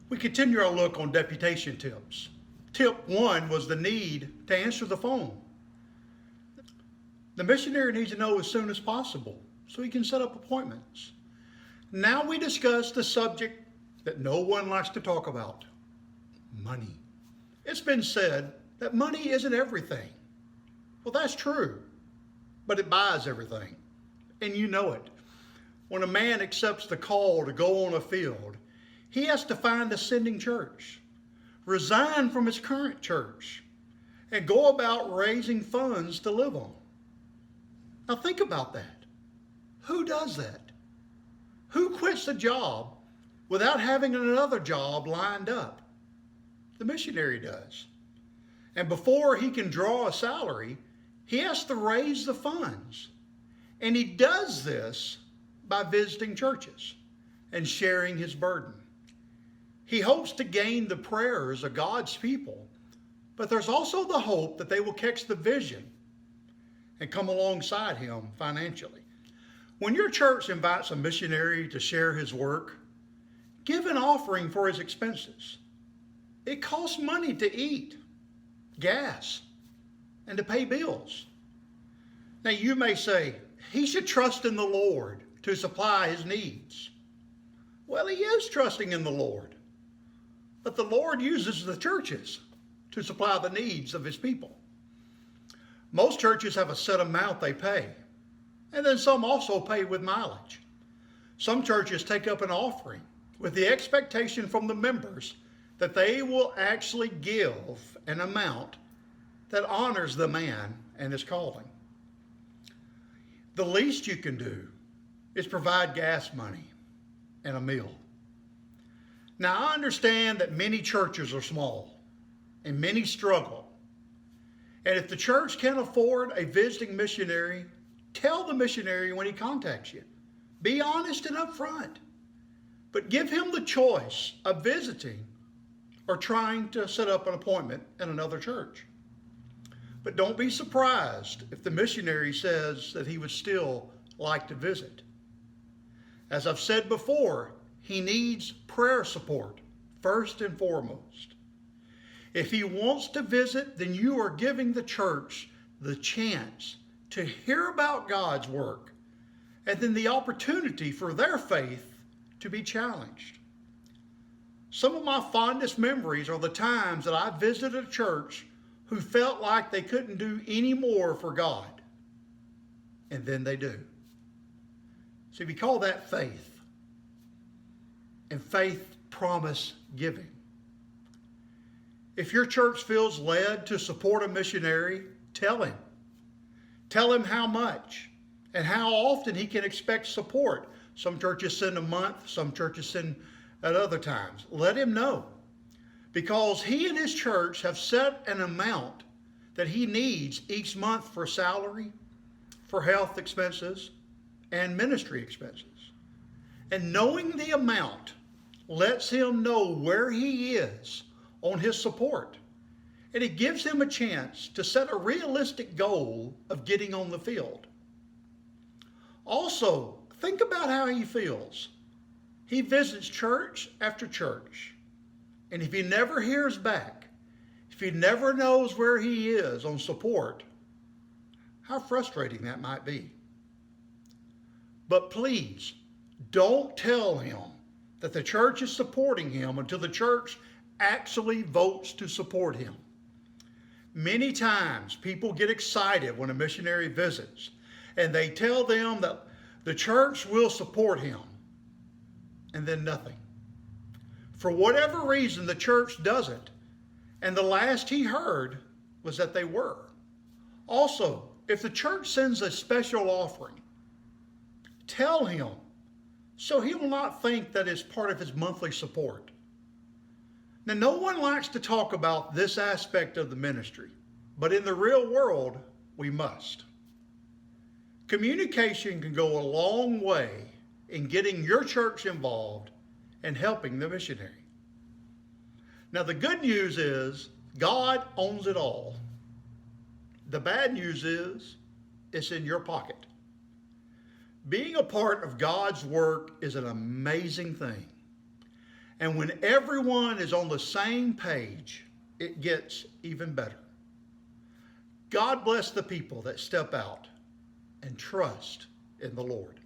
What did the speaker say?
We continue our look on deputation tips. Tip 1 was the need to answer the phone. The missionary needs to know as soon as possible so he can set up appointments. Now we discuss the subject that no one likes to talk about, money. It's been said that money isn't everything. Well, that's true, but it buys everything, and you know it. When a man accepts the call to go on a field, he has to find a sending church, resign from his current church, and go about raising funds to live on. Now think about that. Who does that? Who quits a job without having another job lined up? The missionary does. And before he can draw a salary, he has to raise the funds. And he does this by visiting churches and sharing his burden. He hopes to gain the prayers of God's people, but there's also the hope that they will catch the vision and come alongside him financially. When your church invites a missionary to share his work, give an offering for his expenses. It costs money to eat, gas, and to pay bills. Now you may say, he should trust in the Lord to supply his needs. Well, he is trusting in the Lord, but the Lord uses the churches to supply the needs of his people. Most churches have a set amount they pay, and then some also pay with mileage. Some churches take up an offering with the expectation from the members that they will actually give an amount that honors the man and his calling. The least you can do is provide gas money and a meal. Now, I understand that many churches are small and many struggle. And if the church can't afford a visiting missionary, tell the missionary when he contacts you. Be honest and upfront, but give him the choice of visiting or trying to set up an appointment in another church. But don't be surprised if the missionary says that he would still like to visit. As I've said before, he needs prayer support first and foremost. If he wants to visit, then you are giving the church the chance to hear about God's work and then the opportunity for their faith to be challenged. Some of my fondest memories are the times that I visited a church who felt like they couldn't do any more for God, and then they do. See, we call that faith, and faith promise giving. If your church feels led to support a missionary, tell him. Tell him how much and how often he can expect support. Some churches send a month, some churches send at other times. Let him know, because he and his church have set an amount that he needs each month for salary, for health expenses, and ministry expenses. And knowing the amount lets him know where he is on his support. And it gives him a chance to set a realistic goal of getting on the field. Also, think about how he feels. He visits church after church. And if he never hears back, if he never knows where he is on support, how frustrating that might be. But please, don't tell him that the church is supporting him until the church actually votes to support him. Many times people get excited when a missionary visits and they tell them that the church will support him, and then nothing. For whatever reason, the church doesn't, and the last he heard was that they were. Also, if the church sends a special offering, tell him so he will not think that it's part of his monthly support. Now, no one likes to talk about this aspect of the ministry, but in the real world, we must. Communication can go a long way in getting your church involved and helping the missionary. Now, the good news is God owns it all. The bad news is it's in your pocket. Being a part of God's work is an amazing thing. And when everyone is on the same page, it gets even better. God bless the people that step out and trust in the Lord.